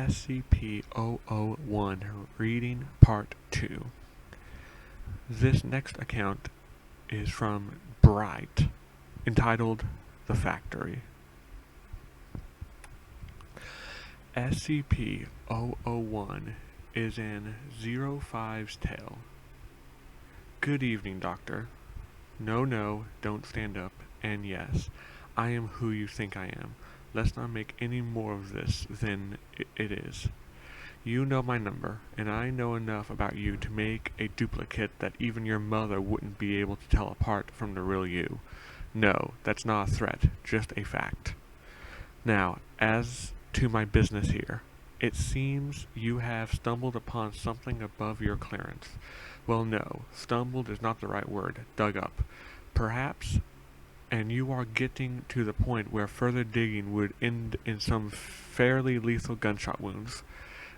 Scp-001 Reading Part 2. This next account is from Bright, entitled The Factory. Scp-001 is an 05's tale. Good evening, Doctor. No, don't stand up. And yes, I am who you think I am. Let's not make any more of this than it is. You know my number, and I know enough about you to make a duplicate that even your mother wouldn't be able to tell apart from the real you. No, that's not a threat, just a fact. Now, as to my business here, it seems you have stumbled upon something above your clearance. Well, no, stumbled is not the right word, dug up. Perhaps, and you are getting to the point where further digging would end in some fairly lethal gunshot wounds.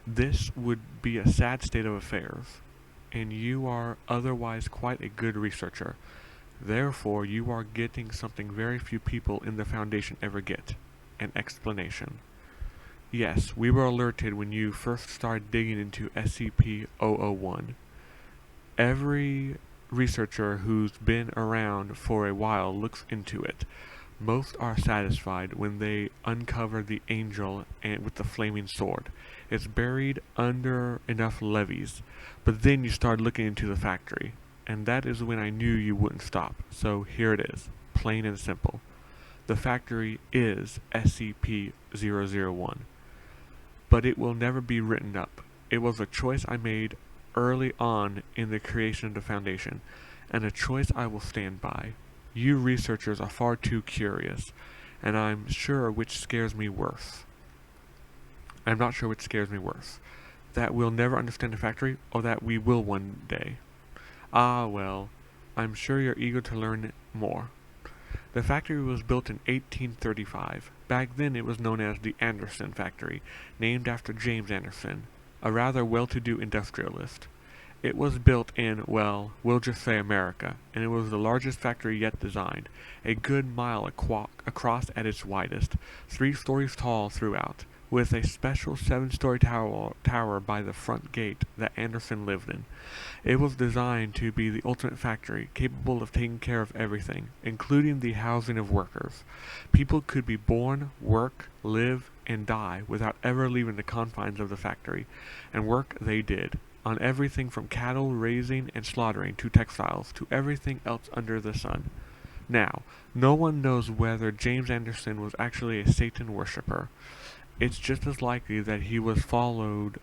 This would be a sad state of affairs, and you are otherwise quite a good researcher. Therefore, you are getting something very few people in the Foundation ever get, an explanation. Yes, we were alerted when you first started digging into Scp-001. Every researcher who's been around for a while looks into it. Most are satisfied when they uncover the angel with the flaming sword. It's buried under enough levees, but then you start looking into the factory, and that is when I knew you wouldn't stop. So here it is, plain and simple. The factory is Scp-001, but it will never be written up. It was a choice I made early on in the creation of the Foundation, and a choice I will stand by. You researchers are far too curious, and I'm not sure which scares me worse. That we'll never understand the factory, or that we will one day. Ah, well, I'm sure you're eager to learn more. The factory was built in 1835. Back then it was known as the Anderson Factory, named after James Anderson, a rather well-to-do industrialist. It was built in, well, we'll just say America, and it was the largest factory yet designed, a good mile across at its widest, 3 stories tall throughout, with a special 7-story tower by the front gate that Anderson lived in. It was designed to be the ultimate factory, capable of taking care of everything, including the housing of workers. People could be born, work, live, and die without ever leaving the confines of the factory, and work they did, on everything from cattle raising and slaughtering to textiles to everything else under the sun. Now, no one knows whether James Anderson was actually a Satan worshipper. It's just as likely that he followed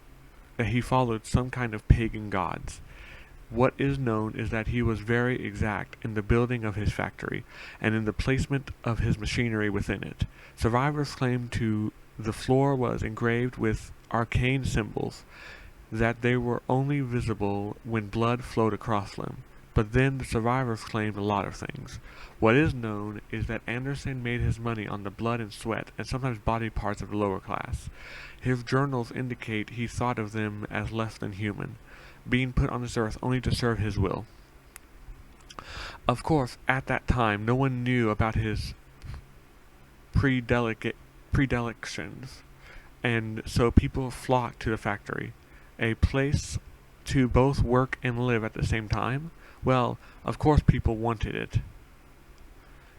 some kind of pagan gods. What is known is that he was very exact in the building of his factory, and in the placement of his machinery within it. Survivors claim the floor was engraved with arcane symbols, that they were only visible when blood flowed across them. But then the survivors claimed a lot of things. What is known is that Anderson made his money on the blood and sweat, and sometimes body parts of the lower class. His journals indicate he thought of them as less than human, being put on this earth only to serve his will. Of course, at that time, no one knew about his predilections, and so people flocked to the factory. A place to both work and live at the same time? Well, of course people wanted it.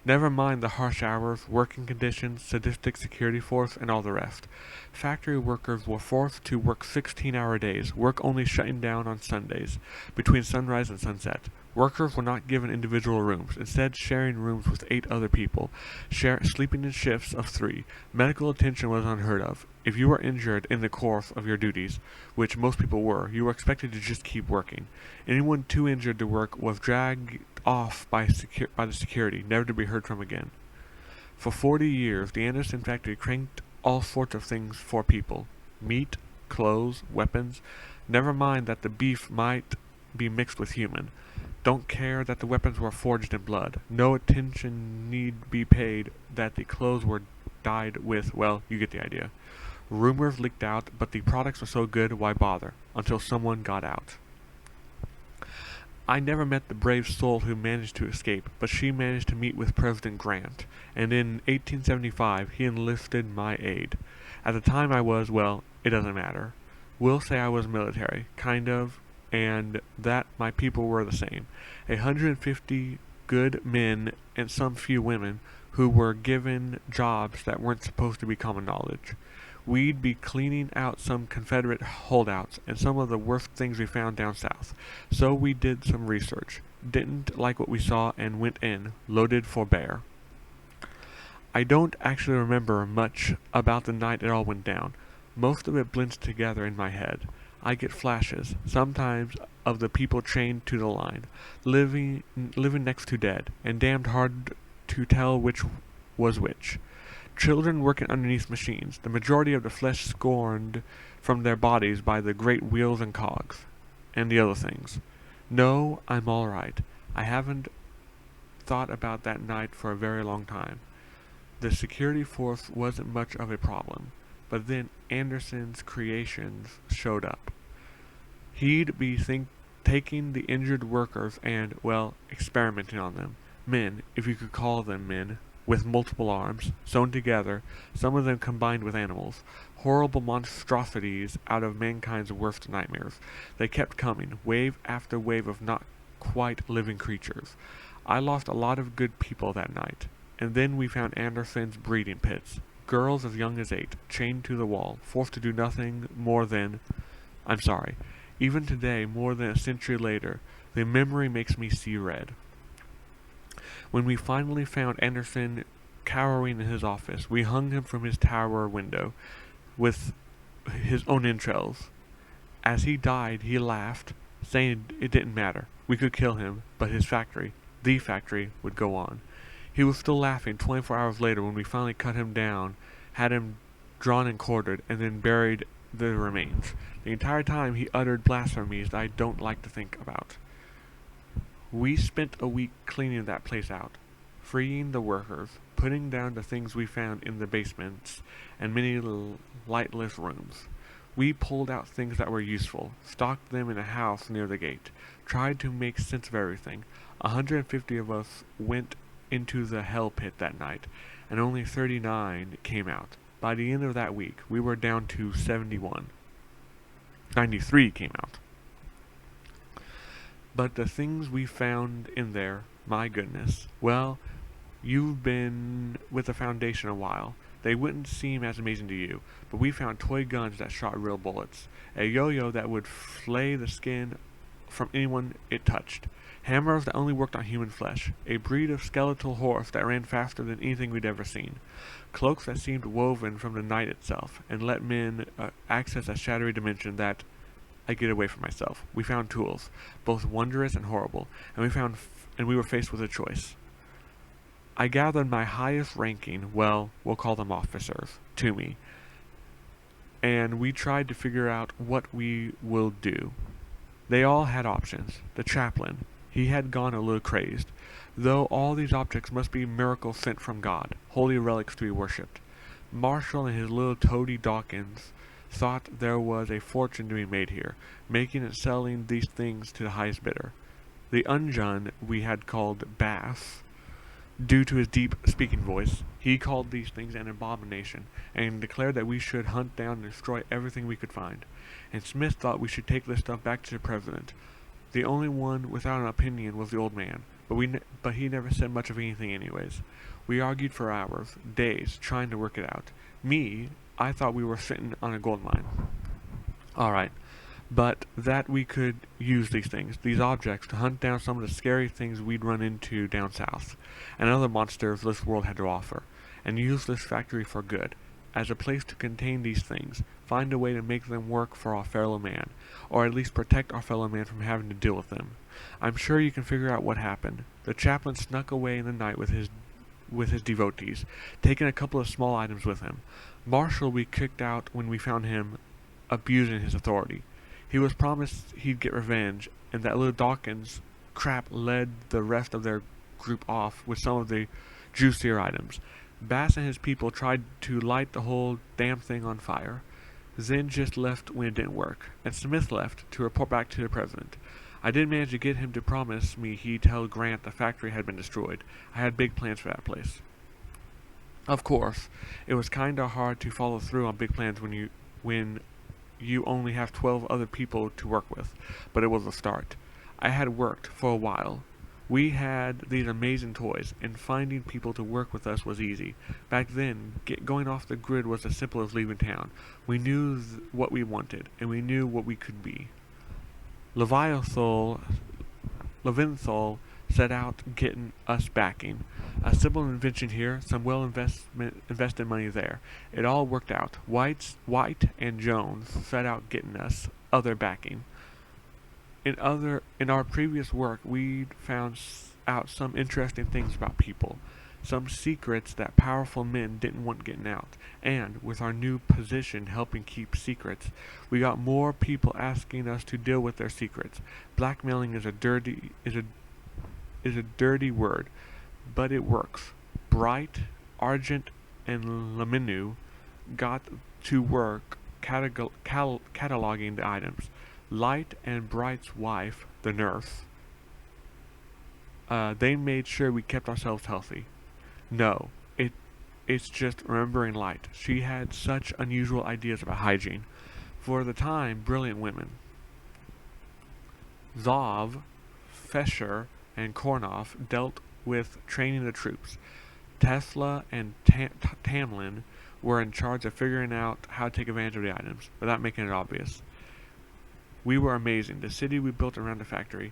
Never mind the harsh hours, working conditions, sadistic security force, and all the rest. Factory workers were forced to work 16-hour days, work only shutting down on Sundays, between sunrise and sunset. Workers were not given individual rooms, instead sharing rooms with 8 other people, sleeping in shifts of 3. Medical attention was unheard of. If you were injured in the course of your duties, which most people were, you were expected to just keep working. Anyone too injured to work was dragged off by the security, never to be heard from again. For 40 years, the Anderson factory cranked all sorts of things for people. Meat, clothes, weapons. Never mind that the beef might be mixed with human. Don't care that the weapons were forged in blood. No attention need be paid that the clothes were dyed with, well, you get the idea. Rumors leaked out, but the products were so good, why bother? Until someone got out. I never met the brave soul who managed to escape, but she managed to meet with President Grant, and in 1875 he enlisted my aid. At the time I was, well, it doesn't matter. We'll say I was military, kind of, and that my people were the same. 150 good men and some few women who were given jobs that weren't supposed to be common knowledge. We'd be cleaning out some Confederate holdouts and some of the worst things we found down south. So we did some research, didn't like what we saw, and went in, loaded for bear. I don't actually remember much about the night it all went down. Most of it blends together in my head. I get flashes, sometimes of the people chained to the line, living next to dead, and damned hard to tell which was which. Children working underneath machines, the majority of the flesh scorned from their bodies by the great wheels and cogs, and the other things. No, I'm all right. I haven't thought about that night for a very long time. The security force wasn't much of a problem, but then Anderson's creations showed up. He'd be taking the injured workers and, well, experimenting on them. Men, if you could call them men, with multiple arms, sewn together, some of them combined with animals. Horrible monstrosities out of mankind's worst nightmares. They kept coming, wave after wave of not quite living creatures. I lost a lot of good people that night. And then we found Anderson's breeding pits. Girls as young as 8, chained to the wall, forced to do nothing more than... I'm sorry. Even today, more than a century later, the memory makes me see red. When we finally found Anderson cowering in his office, we hung him from his tower window with his own entrails. As he died, he laughed, saying it didn't matter. We could kill him, but his factory, the factory, would go on. He was still laughing 24 hours later when we finally cut him down, had him drawn and quartered, and then buried the remains. The entire time he uttered blasphemies that I don't like to think about. We spent a week cleaning that place out, freeing the workers, putting down the things we found in the basements and many lightless rooms. We pulled out things that were useful, stocked them in a house near the gate, tried to make sense of everything. 150 of us went into the hell pit that night, and only 39 came out. By the end of that week, we were down to 71. 93 came out. But the things we found in there, my goodness, well, you've been with the Foundation a while. They wouldn't seem as amazing to you, but we found toy guns that shot real bullets, a yo-yo that would flay the skin from anyone it touched, hammers that only worked on human flesh, a breed of skeletal horse that ran faster than anything we'd ever seen, cloaks that seemed woven from the night itself, and let men access a shadowy dimension that I get away from myself. We found tools, both wondrous and horrible, and we were faced with a choice. I gathered my highest ranking, well, we'll call them officers, to me, and we tried to figure out what we will do. They all had options. The chaplain, he had gone a little crazed, though all these objects must be miracles sent from God, holy relics to be worshipped. Marshall and his little toady Dawkins thought there was a fortune to be made here, making and selling these things to the highest bidder. The Unjun we had called Bass, due to his deep speaking voice. He called these things an abomination, and declared that we should hunt down and destroy everything we could find. And Smith thought we should take this stuff back to the president. The only one without an opinion was the old man, but he never said much of anything anyways. We argued for hours, days, trying to work it out. I thought we were sitting on a gold mine. Alright, but that we could use these things, these objects, to hunt down some of the scary things we'd run into down south, and other monsters this world had to offer, and use this factory for good, as a place to contain these things, find a way to make them work for our fellow man, or at least protect our fellow man from having to deal with them. I'm sure you can figure out what happened. The chaplain snuck away in the night with his devotees, taking a couple of small items with him. Marshall we kicked out when we found him abusing his authority. He was promised he'd get revenge, and that little Dawkins crap led the rest of their group off with some of the juicier items. Bass and his people tried to light the whole damn thing on fire. Zen just left when it didn't work, and Smith left to report back to the president. I did manage to get him to promise me he'd tell Grant the factory had been destroyed. I had big plans for that place. Of course, it was kinda hard to follow through on big plans when you only have 12 other people to work with, but it was a start. I had worked for a while. We had these amazing toys, and finding people to work with us was easy. Back then, going off the grid was as simple as leaving town. We knew what we wanted, and we knew what we could be. Leviathan set out getting us backing. A simple invention here, some invested money there. It all worked out. White and Jones set out getting us other backing. In our previous work, we'd found out some interesting things about people, some secrets that powerful men didn't want getting out. And with our new position helping keep secrets, we got more people asking us to deal with their secrets. Blackmailing is a dirty word, but it works. Bright, Argent, and Laminu got to work cataloging the items. Light and Bright's wife, the nurse, they made sure we kept ourselves healthy. No, it's just remembering Light. She had such unusual ideas about hygiene. For the time, brilliant women. Zov, Fescher, and Kornoff dealt with training the troops. Tesla and Tamlin were in charge of figuring out how to take advantage of the items, without making it obvious. We were amazing. The city we built around the factory,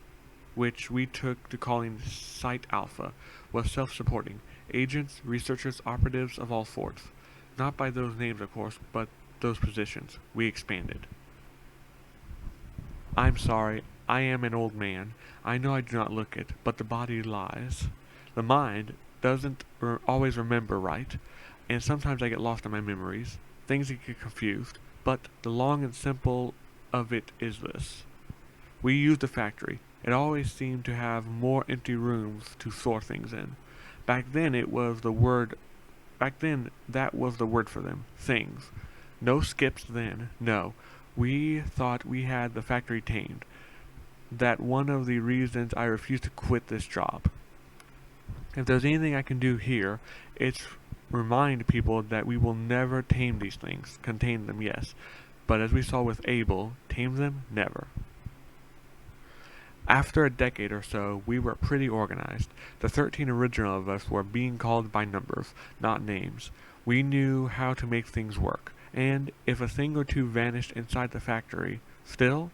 which we took to calling Site Alpha, was self-supporting. Agents, researchers, operatives of all sorts. Not by those names, of course, but those positions. We expanded. I'm sorry, I am an old man. I know I do not look it, but the body lies. The mind doesn't always remember right, and sometimes I get lost in my memories. Things get confused, but the long and simple of it is this. We used the factory. It always seemed to have more empty rooms to store things in. Back then that was the word for them. Things. No skips then, no. We thought we had the factory tamed. That one of the reasons I refused to quit this job. If there's anything I can do here, it's remind people that we will never tame these things. Contain them, yes. But as we saw with Abel, tame them, never. After a decade or so, we were pretty organized. The 13 original of us were being called by numbers, not names. We knew how to make things work. And if a thing or two vanished inside the factory, still,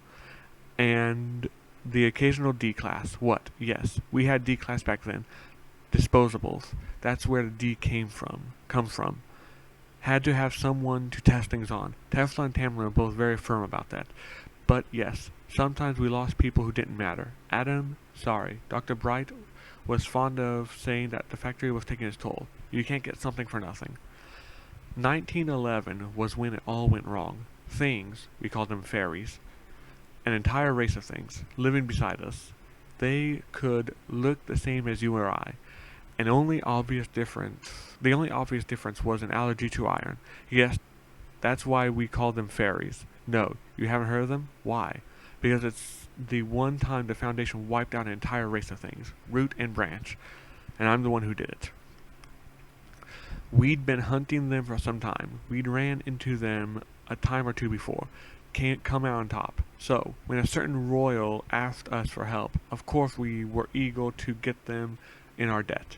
and the occasional D-class. What? Yes, we had D-class back then. Disposables. That's where the D comes from. Had to have someone to test things on. Tesla and Tamlin are both very firm about that. But yes, sometimes we lost people who didn't matter. Dr. Bright was fond of saying that the factory was taking its toll. You can't get something for nothing. 1911 was when it all went wrong. Things, we called them fairies, an entire race of things, living beside us. They could look the same as you or I. The only obvious difference was an allergy to iron. Yes, that's why we call them fairies. No, you haven't heard of them? Why? Because it's the one time the Foundation wiped out an entire race of things, root and branch, and I'm the one who did it. We'd been hunting them for some time. We'd ran into them a time or two before. Can't come out on top. So, when a certain royal asked us for help, of course we were eager to get them in our debt.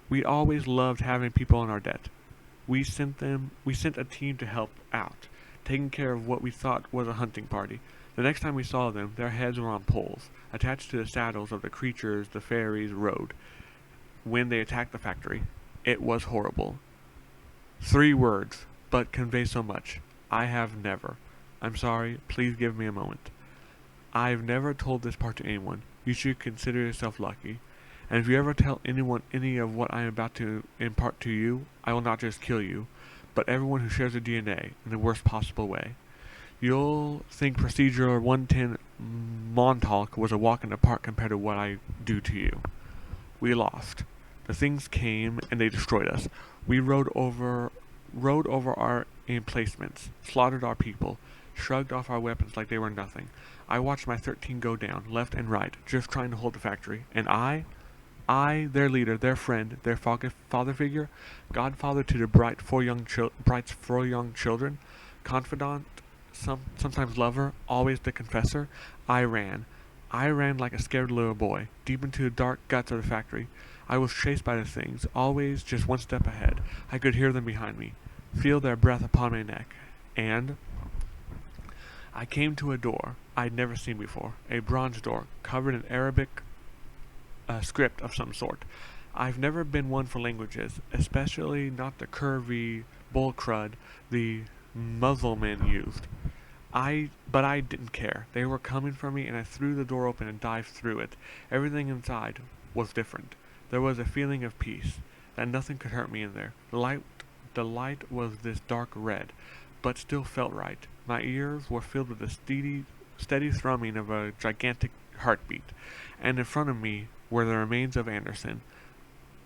We always loved having people in our debt. We sent a team to help out, taking care of what we thought was a hunting party. The next time we saw them, their heads were on poles, attached to the saddles of the creatures the fairies rode. When they attacked the factory, it was horrible. 3 words, but convey so much. I have never. I'm sorry, please give me a moment. I've never told this part to anyone. You should consider yourself lucky. And if you ever tell anyone any of what I am about to impart to you, I will not just kill you, but everyone who shares the DNA in the worst possible way. You'll think Procedure 110 Montauk was a walk in the park compared to what I do to you. We lost. The things came and they destroyed us. We rode over our emplacements, slaughtered our people, shrugged off our weapons like they were nothing. I watched my 13 go down, left and right, just trying to hold the factory, and I I, their leader, their friend, their father figure, godfather to the bright's 4 young children, confidant, sometimes lover, always the confessor, I ran. I ran like a scared little boy, deep into the dark guts of the factory. I was chased by the things, always just one step ahead. I could hear them behind me, feel their breath upon my neck, and I came to a door I'd never seen before, a bronze door, covered in Arabic script of some sort. I've never been one for languages, especially not the curvy bull crud the Muslimen used. But I didn't care. They were coming for me, and I threw the door open and dived through it. Everything inside was different. There was a feeling of peace, that nothing could hurt me in there. The light was this dark red, but still felt right. My ears were filled with the steady thrumming of a gigantic heartbeat, and in front of me were the remains of Anderson.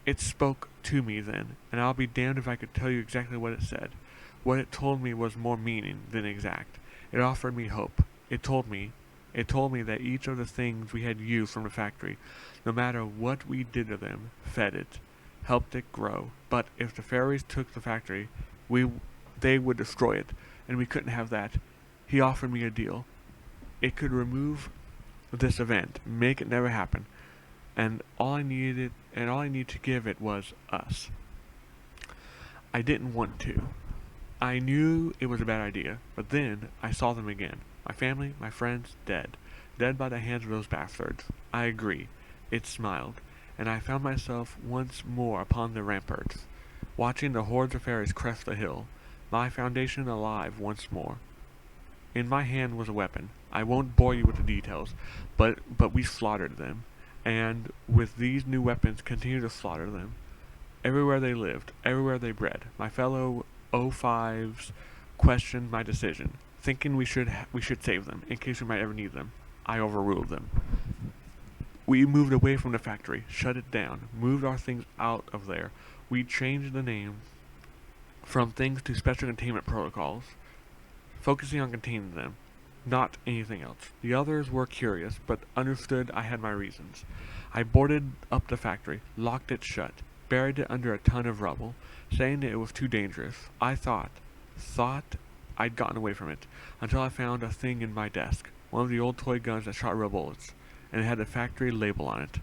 It spoke to me then, and I'll be damned if I could tell you exactly what it said. What it told me was more meaning than exact. It offered me hope. It told me that each of the things we had used from the factory, no matter what we did to them, fed it, helped it grow. But if the fairies took the factory, they would destroy it, and we couldn't have that. He offered me a deal. It could remove this event, make it never happen, and all I needed to give it was us. I didn't want to. I knew it was a bad idea, but then I saw them again. My family, my friends, dead. Dead by the hands of those bastards. I agree. It smiled, and I found myself once more upon the ramparts, watching the hordes of fairies crest the hill, my foundation alive once more. In my hand was a weapon. I won't bore you with the details, but we slaughtered them, and with these new weapons continued to slaughter them. Everywhere they lived, everywhere they bred, my fellow O5s questioned my decision, thinking we should save them, in case we might ever need them. I overruled them. We moved away from the factory, shut it down, moved our things out of there. We changed the name from things to special containment protocols, focusing on containing them, not anything else. The others were curious, but understood I had my reasons. I boarded up the factory, locked it shut, buried it under a ton of rubble, saying that it was too dangerous. I thought I'd gotten away from it, until I found a thing in my desk, one of the old toy guns that shot real bullets, and it had the factory label on it.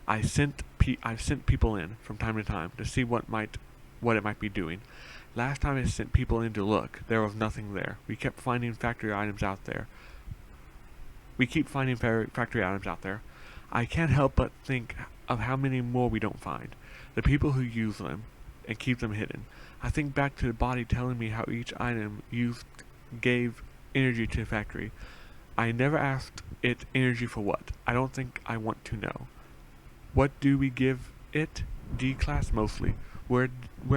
I've sent people in from time to time to see what it might be doing. Last time I sent people in to look, there was nothing there. We keep finding factory items out there. I can't help but think of how many more we don't find. The people who use them and keep them hidden. I think back to the body telling me how each item used gave energy to the factory. I never asked it energy for what. I don't think I want to know. What do we give it? D-class mostly. Where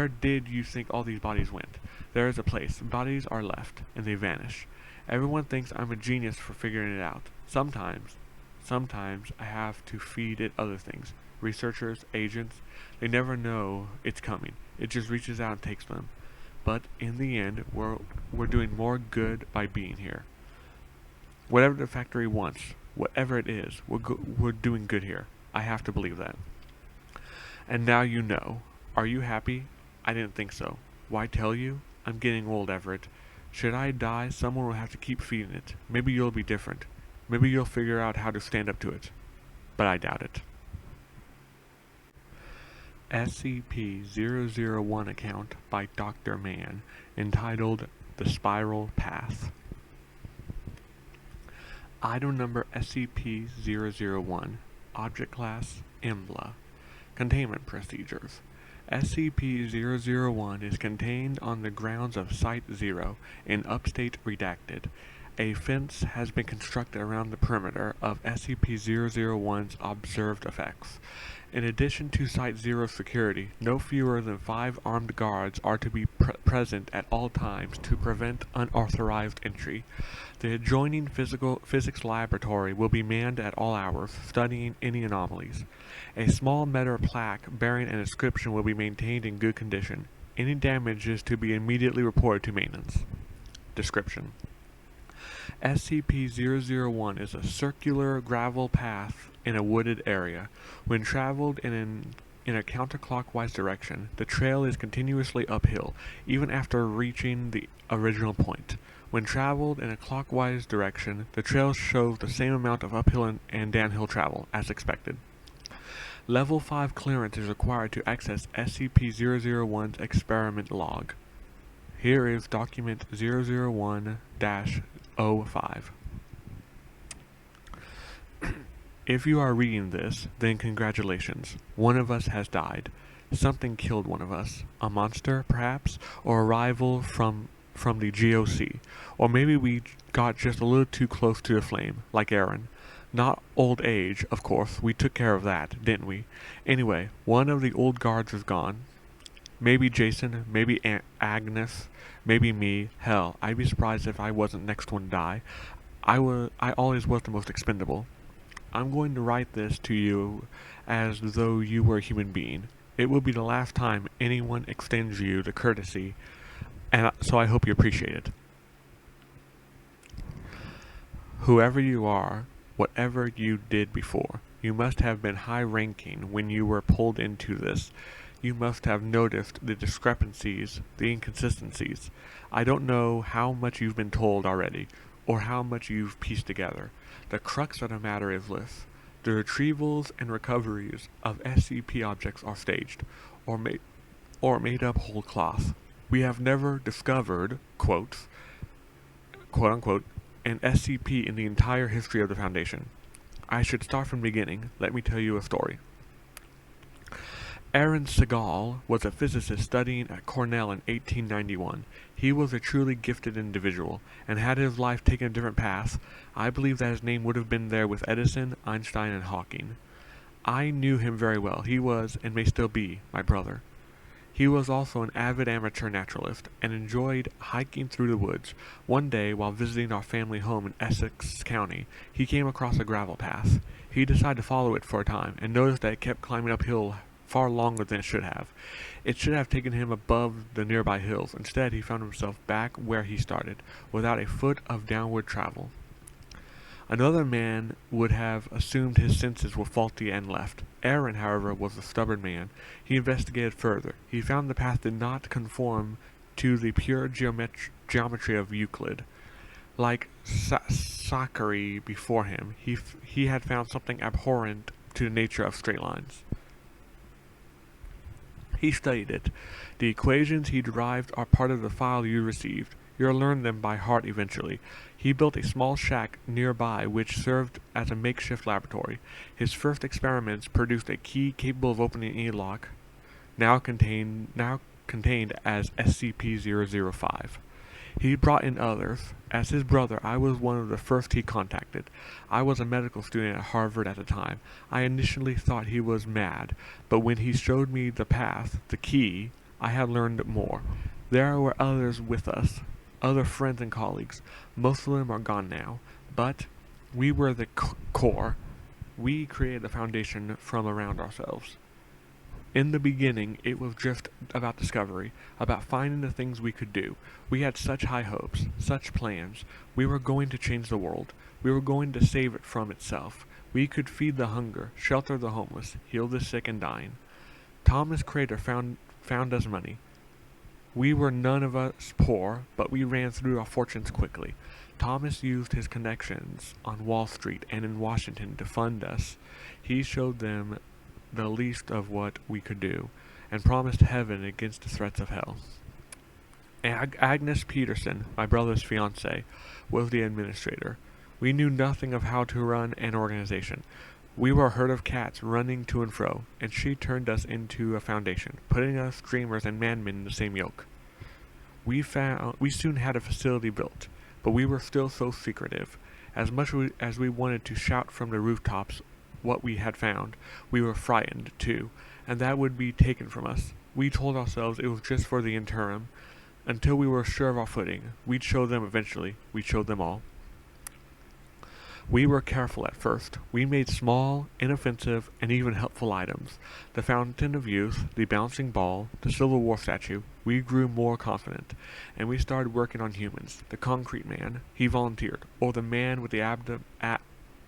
did you think all these bodies went? There is a place. Bodies are left, and they vanish. Everyone thinks I'm a genius for figuring it out. Sometimes I have to feed it other things. Researchers, agents, they never know it's coming. It just reaches out and takes them. But in the end, we're doing more good by being here. Whatever the factory wants, whatever it is, we're doing good here. I have to believe that. And now you know. Are you happy? I didn't think so. Why tell you? I'm getting old, Everett. Should I die, someone will have to keep feeding it. Maybe you'll be different. Maybe you'll figure out how to stand up to it. But I doubt it. Scp-001 account by Dr. Mann, entitled The Spiral Path. Item number SCP-001, Object Class EMBLA. Containment Procedures. SCP-001 is contained on the grounds of Site-0 in Upstate Redacted. A fence has been constructed around the perimeter of SCP-001's observed effects. In addition to Site-0 security, no fewer than 5 armed guards are to be present at all times to prevent unauthorized entry. The adjoining physics laboratory will be manned at all hours, studying any anomalies. A small metal plaque bearing an inscription will be maintained in good condition. Any damage is to be immediately reported to maintenance. Description. SCP-001 is a circular gravel path in a wooded area. When traveled in a counterclockwise direction, the trail is continuously uphill, even after reaching the original point. When traveled in a clockwise direction, the trail shows the same amount of uphill and downhill travel, as expected. Level 5 clearance is required to access SCP-001's experiment log. Here is document 001-05. If you are reading this, then congratulations. One of us has died. Something killed one of us. A monster, perhaps? Or a rival from the GOC. Or maybe we got just a little too close to the flame, like Aaron. Not old age, of course. We took care of that, didn't we? Anyway, one of the old guards is gone. Maybe Jason, maybe Agnes, maybe me. Hell, I'd be surprised if I wasn't next one to die. I always was the most expendable. I'm going to write this to you as though you were a human being. It will be the last time anyone extends you the courtesy, and so I hope you appreciate it. Whoever you are, whatever you did before, you must have been high-ranking when you were pulled into this. You must have noticed the discrepancies, the inconsistencies. I don't know how much you've been told already, or how much you've pieced together. The crux of the matter is this. The retrievals and recoveries of SCP objects are staged, or made up whole cloth. We have never discovered, quote unquote, an SCP in the entire history of the Foundation. I should start from the beginning. Let me tell you a story. Aaron Segal was a physicist studying at Cornell in 1891. He was a truly gifted individual, and had his life taken a different path, I believe that his name would have been there with Edison, Einstein, and Hawking. I knew him very well. He was, and may still be, my brother. He was also an avid amateur naturalist, and enjoyed hiking through the woods. One day, while visiting our family home in Essex County, he came across a gravel path. He decided to follow it for a time, and noticed that it kept climbing uphill far longer than it should have. It should have taken him above the nearby hills. Instead, he found himself back where he started, without a foot of downward travel. Another man would have assumed his senses were faulty and left. Aaron, however, was a stubborn man. He investigated further. He found the path did not conform to the pure geometry of Euclid. Like Sakari before him, he had found something abhorrent to the nature of straight lines. He studied it. The equations he derived are part of the file you received. You'll learn them by heart eventually. He built a small shack nearby which served as a makeshift laboratory. His first experiments produced a key capable of opening any lock, now contained as SCP-005. He brought in others. As his brother, I was one of the first he contacted. I was a medical student at Harvard at the time. I initially thought he was mad, but when he showed me the path, the key, I had learned more. There were others with us, other friends and colleagues. Most of them are gone now, but we were the core. We created the Foundation from around ourselves. In the beginning, it was just about discovery, about finding the things we could do. We had such high hopes, such plans. We were going to change the world. We were going to save it from itself. We could feed the hunger, shelter the homeless, heal the sick and dying. Thomas Keter found us money. We were none of us poor, but we ran through our fortunes quickly. Thomas used his connections on Wall Street and in Washington to fund us. He showed them the least of what we could do, and promised heaven against the threats of hell. Agnes Peterson, my brother's fiancée, was the administrator. We knew nothing of how to run an organization. We were a herd of cats running to and fro, and she turned us into a foundation, putting us dreamers and madmen in the same yoke. We soon had a facility built, but we were still so secretive. As much as we wanted to shout from the rooftops what we had found, we were frightened, too, and that would be taken from us. We told ourselves it was just for the interim. Until we were sure of our footing, we'd show them eventually. We'd show them all. We were careful at first. We made small, inoffensive, and even helpful items. The Fountain of Youth, the bouncing ball, the Civil War statue. We grew more confident, and we started working on humans. The concrete man, he volunteered, or the man with the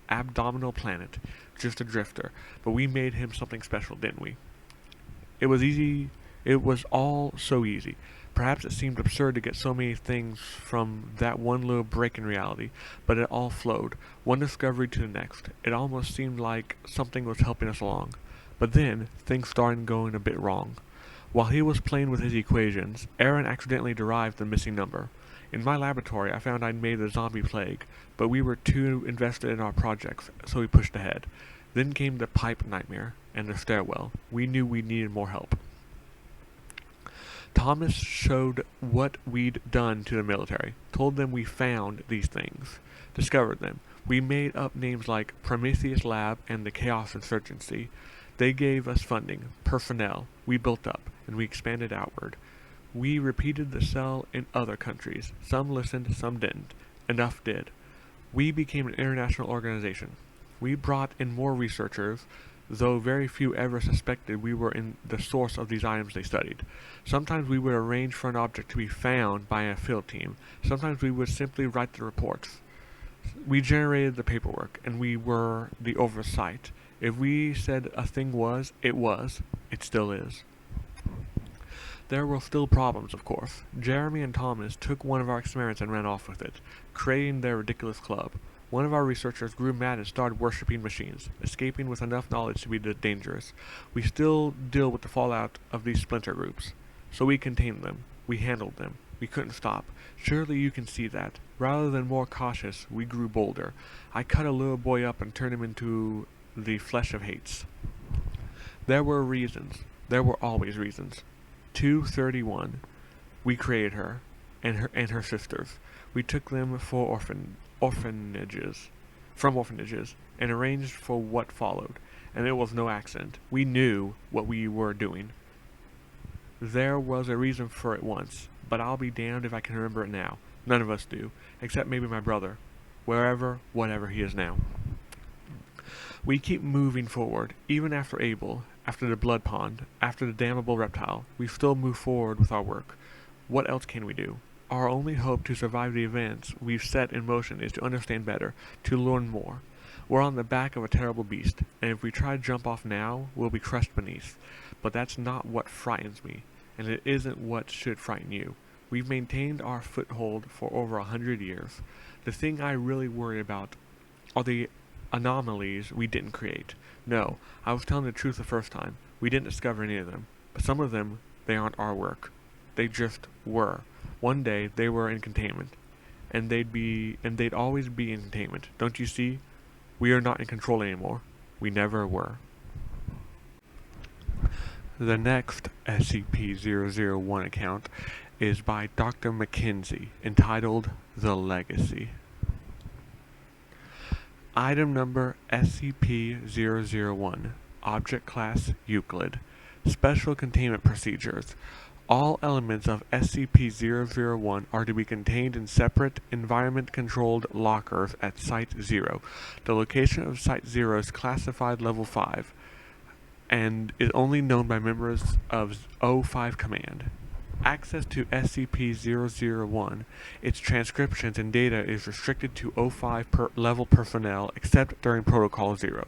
abdominal planet, just a drifter, but we made him something special, didn't we? It was easy. It was all so easy. Perhaps it seemed absurd to get so many things from that one little break in reality, but it all flowed, one discovery to the next. It almost seemed like something was helping us along. But then, things started going a bit wrong. While he was playing with his equations, Aaron accidentally derived the missing number. In my laboratory, I found I'd made the zombie plague, but we were too invested in our projects, so we pushed ahead. Then came the pipe nightmare, and the stairwell. We knew we needed more help. Thomas showed what we'd done to the military, told them we found these things, discovered them. We made up names like Prometheus Lab and the Chaos Insurgency. They gave us funding, personnel, we built up, and we expanded outward. We repeated the cell in other countries. Some listened, some didn't. Enough did. We became an international organization. We brought in more researchers, though very few ever suspected we were in the source of these items they studied. Sometimes we would arrange for an object to be found by a field team. Sometimes we would simply write the reports. We generated the paperwork, and we were the oversight. If we said a thing was, it was. It still is. There were still problems, of course. Jeremy and Thomas took one of our experiments and ran off with it, creating their ridiculous club. One of our researchers grew mad and started worshipping machines, escaping with enough knowledge to be dangerous. We still deal with the fallout of these splinter groups. So we contained them. We handled them. We couldn't stop. Surely you can see that. Rather than more cautious, we grew bolder. I cut a little boy up and turned him into the flesh of hates. There were reasons. There were always reasons. 231. We created her, and her sisters. We took them for orphanages, and arranged for what followed, and it was no accident. We knew what we were doing. There was a reason for it once, but I'll be damned if I can remember it now. None of us do, except maybe my brother, whatever he is now. We keep moving forward, even after Abel, after the blood pond, after the damnable reptile. We still move forward with our work. What else can we do? Our only hope to survive the events we've set in motion is to understand better, to learn more. We're on the back of a terrible beast, and if we try to jump off now, we'll be crushed beneath. But that's not what frightens me, and it isn't what should frighten you. We've maintained our foothold for over 100 years. The thing I really worry about are the anomalies we didn't create. No, I was telling the truth the first time. We didn't discover any of them. But some of them, they aren't our work. They just were. One day, they were in containment. And they'd always be in containment. Don't you see? We are not in control anymore. We never were. The next SCP-001 account is by Dr. McKenzie, entitled The Legacy. Item number SCP-001, Object Class Euclid. Special Containment Procedures. All elements of SCP-001 are to be contained in separate, environment-controlled lockers at Site 0. The location of Site 0 is classified Level 5, and is only known by members of 05 Command. Access to SCP-001, its transcriptions and data is restricted to 05 level personnel except during Protocol 0.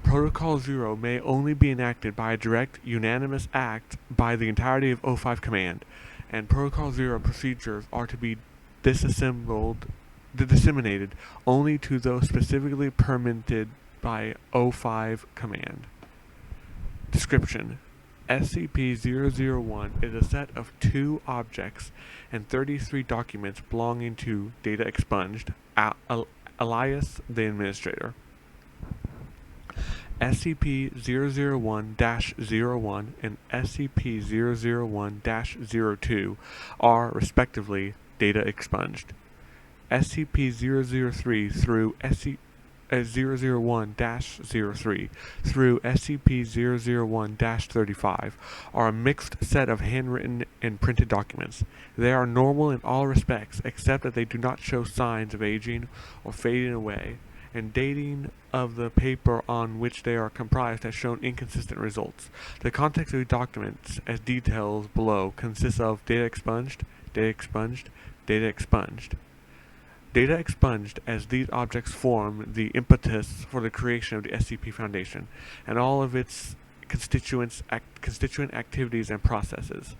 Protocol 0 may only be enacted by a direct, unanimous act by the entirety of 05 Command, and Protocol 0 procedures are to be disseminated only to those specifically permitted by 05 Command. Description: SCP-001 is a set of 2 objects and 33 documents belonging to Data Expunged, alias the Administrator. SCP-001-01 and SCP-001-02 are, respectively, Data Expunged. SCP-003 through SCP-001-03 through SCP-001-35 are a mixed set of handwritten and printed documents. They are normal in all respects, except that they do not show signs of aging or fading away, and dating of the paper on which they are comprised has shown inconsistent results. The context of the documents, as details below, consists of data expunged, data expunged, data expunged. Data expunged, as these objects form the impetus for the creation of the SCP Foundation and all of its constituent activities and processes.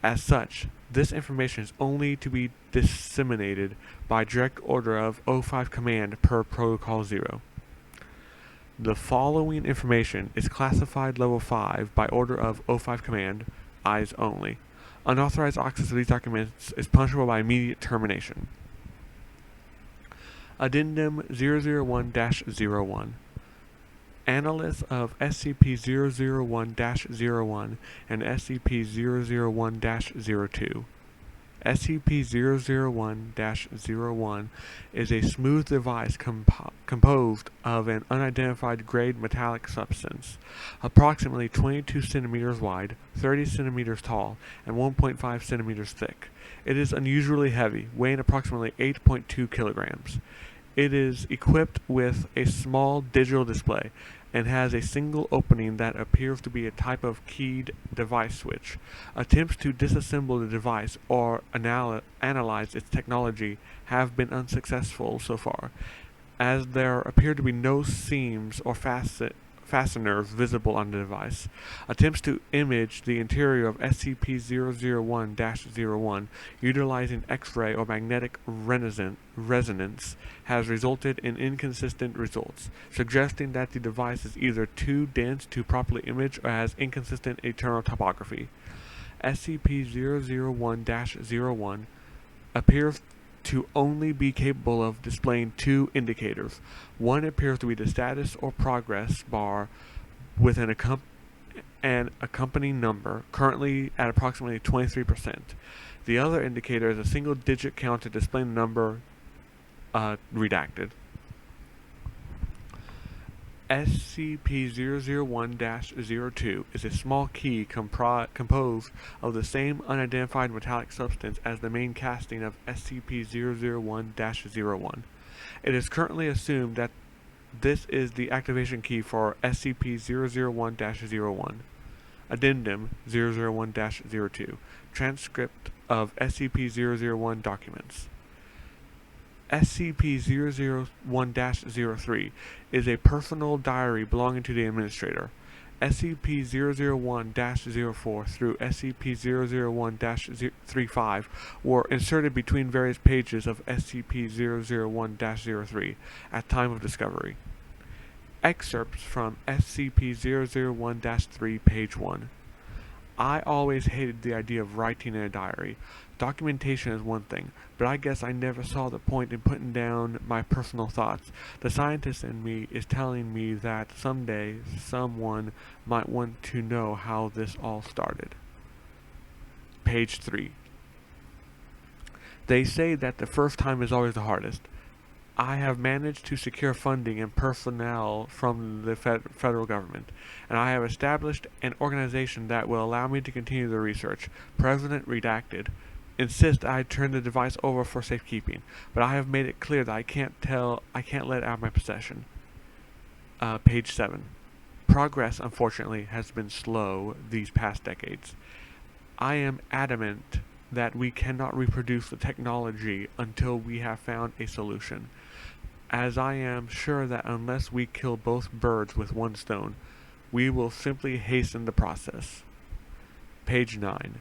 As such, this information is only to be disseminated by direct order of O5 command per Protocol 0. The following information is classified level 5 by order of O5 command, eyes only. Unauthorized access to these documents is punishable by immediate termination. Addendum 001-01. Analysts of SCP-001-01 and SCP-001-02. SCP-001-01 is a smooth device composed of an unidentified grade metallic substance, approximately 22 centimeters wide, 30 centimeters tall, and 1.5 centimeters thick. It is unusually heavy, weighing approximately 8.2 kilograms. It is equipped with a small digital display and has a single opening that appears to be a type of keyed device switch. Attempts to disassemble the device or analyze its technology have been unsuccessful so far, as there appear to be no seams or fasteners visible on the device. Attempts to image the interior of SCP-001-01 utilizing X-ray or magnetic resonance has resulted in inconsistent results, suggesting that the device is either too dense to properly image or has inconsistent internal topography. SCP-001-01 appears to only be capable of displaying two indicators. One appears to be the status or progress bar with an accompanying number, currently at approximately 23%. The other indicator is a single-digit counter displaying the number redacted. SCP-001-02 is a small key composed of the same unidentified metallic substance as the main casting of SCP-001-01. It is currently assumed that this is the activation key for SCP-001-01. Addendum 001-02. Transcript of SCP-001 documents. SCP-001-03 is a personal diary belonging to the administrator. SCP-001-04 through SCP-001-35 were inserted between various pages of SCP-001-03 at time of discovery. Excerpts from SCP-001-3 Page 1. I always hated the idea of writing in a diary. Documentation is one thing, but I guess I never saw the point in putting down my personal thoughts. The scientist in me is telling me that someday someone might want to know how this all started. Page 3. They say that the first time is always the hardest. I have managed to secure funding and personnel from the federal government, and I have established an organization that will allow me to continue the research. President redacted. Insist I turn the device over for safekeeping, but I have made it clear that I can't let it out of my possession. Page 7. Progress, unfortunately, has been slow these past decades. I am adamant that we cannot reproduce the technology until we have found a solution, as I am sure that unless we kill both birds with one stone, we will simply hasten the process. Page 9.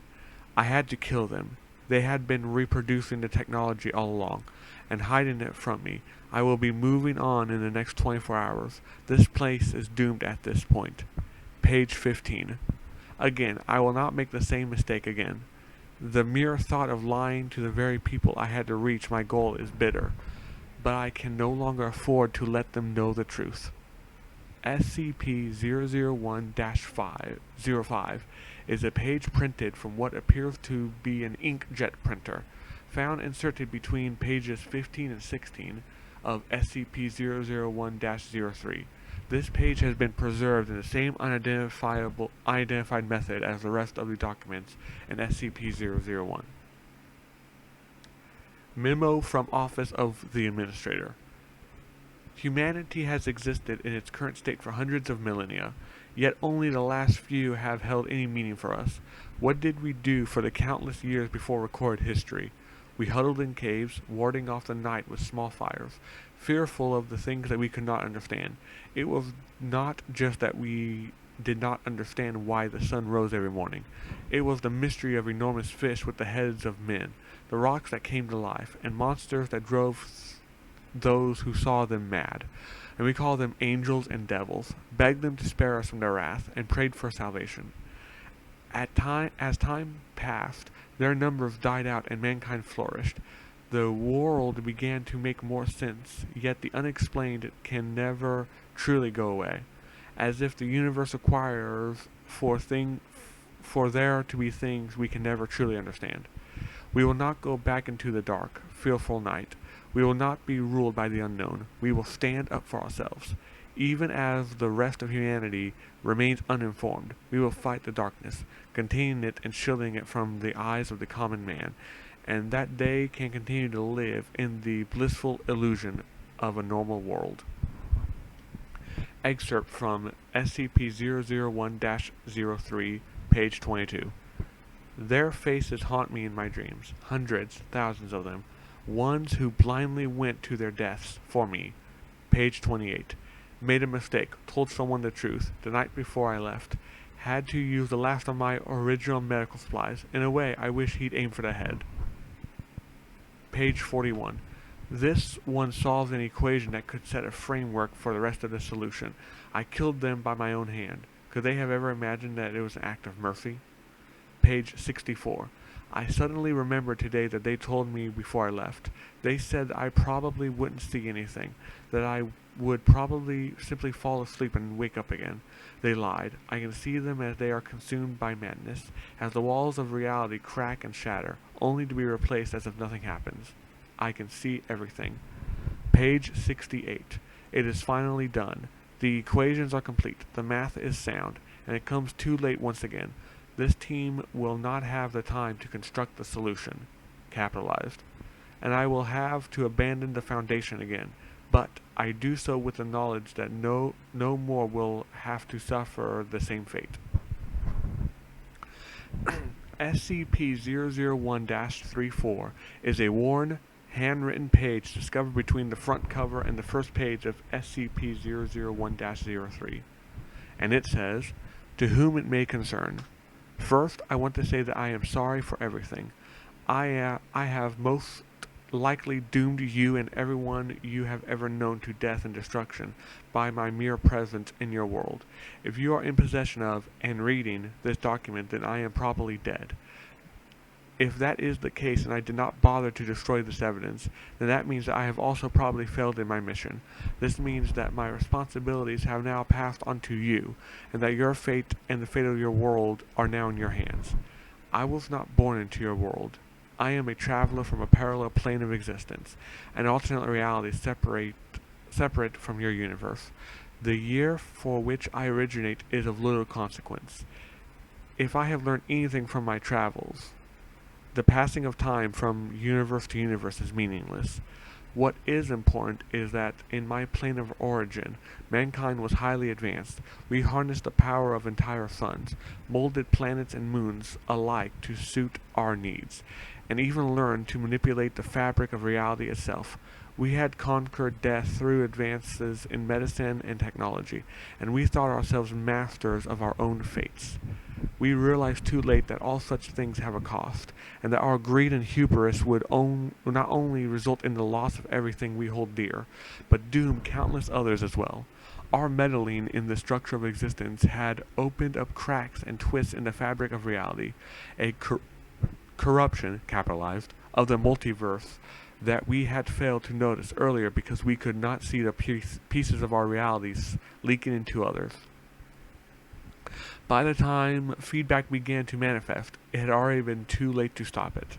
I had to kill them. They had been reproducing the technology all along, and hiding it from me. I will be moving on in the next 24 hours. This place is doomed at this point. Page 15. Again, I will not make the same mistake again. The mere thought of lying to the very people I had to reach my goal is bitter, but I can no longer afford to let them know the truth. SCP-001-05 is a page printed from what appears to be an inkjet printer, found inserted between pages 15 and 16 of SCP-001-03. This page has been preserved in the same unidentified method as the rest of the documents in SCP-001. Memo from Office of the Administrator. Humanity has existed in its current state for hundreds of millennia, yet only the last few have held any meaning for us. What did we do for the countless years before recorded history? We huddled in caves, warding off the night with small fires, fearful of the things that we could not understand. It was not just that we did not understand why the sun rose every morning. It was the mystery of enormous fish with the heads of men, the rocks that came to life, and monsters that drove those who saw them mad. And we called them angels and devils, begged them to spare us from their wrath, and prayed for salvation. As time passed, their numbers died out and mankind flourished. The world began to make more sense, yet the unexplained can never truly go away, as if the universe requires for there to be things we can never truly understand. We will not go back into the dark, fearful night. We will not be ruled by the unknown. We will stand up for ourselves. Even as the rest of humanity remains uninformed, we will fight the darkness, containing it and shielding it from the eyes of the common man, and that they can continue to live in the blissful illusion of a normal world. Excerpt from Scp-001-3 Page 22. Their faces haunt me in my dreams, hundreds, thousands of them, ones who blindly went to their deaths for me. Page 28. Made a mistake, told someone the truth, the night before I left. Had to use the last of my original medical supplies. In a way, I wish he'd aimed for the head. Page 41. This one solves an equation that could set a framework for the rest of the solution. I killed them by my own hand. Could they have ever imagined that it was an act of mercy? Page 64. I suddenly remembered today that they told me before I left. They said I probably wouldn't see anything, that I would probably simply fall asleep and wake up again. They lied. I can see them as they are consumed by madness, as the walls of reality crack and shatter, only to be replaced as if nothing happens. I can see everything. Page 68. It is finally done. The equations are complete. The math is sound, and it comes too late once again. This team will not have the time to construct the solution, capitalized, and I will have to abandon the foundation again. But I do so with the knowledge that no more will have to suffer the same fate. Scp-001-34 is a worn, handwritten page discovered between the front cover and the first page of Scp-001-03. And it says, "To whom it may concern. First, I want to say that I am sorry for everything. I have most likely doomed you and everyone you have ever known to death and destruction by my mere presence in your world. If you are in possession of and reading this document, then I am probably dead. If that is the case and I did not bother to destroy this evidence, then that means that I have also probably failed in my mission. This means that my responsibilities have now passed on to you, and that your fate and the fate of your world are now in your hands. I was not born into your world. I am a traveler from a parallel plane of existence, an alternate reality separate from your universe. The year for which I originate is of little consequence. If I have learned anything from my travels, the passing of time from universe to universe is meaningless. What is important is that in my plane of origin, mankind was highly advanced. We harnessed the power of entire suns, molded planets and moons alike to suit our needs, and even learned to manipulate the fabric of reality itself. We had conquered death through advances in medicine and technology, and we thought ourselves masters of our own fates. We realized too late that all such things have a cost, and that our greed and hubris would not only result in the loss of everything we hold dear, but doom countless others as well. Our meddling in the structure of existence had opened up cracks and twists in the fabric of reality, a corruption, capitalized, of the multiverse that we had failed to notice earlier because we could not see the pieces of our realities leaking into others. By the time feedback began to manifest, it had already been too late to stop it.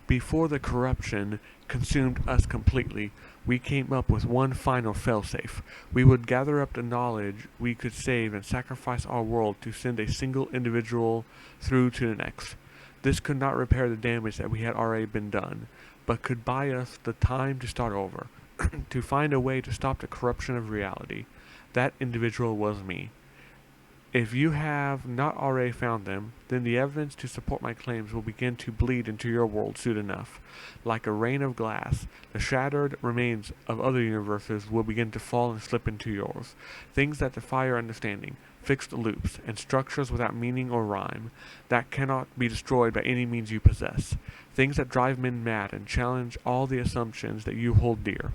Before the corruption consumed us completely, we came up with one final failsafe. We would gather up the knowledge we could save and sacrifice our world to send a single individual through to the next. This could not repair the damage that we had already been done, but could buy us the time to start over. to find a way to stop the corruption of reality. That individual was me. If you have not already found them, then the evidence to support my claims will begin to bleed into your world soon enough. Like a rain of glass, the shattered remains of other universes will begin to fall and slip into yours. Things that defy your understanding, fixed loops, and structures without meaning or rhyme, that cannot be destroyed by any means you possess. Things that drive men mad and challenge all the assumptions that you hold dear.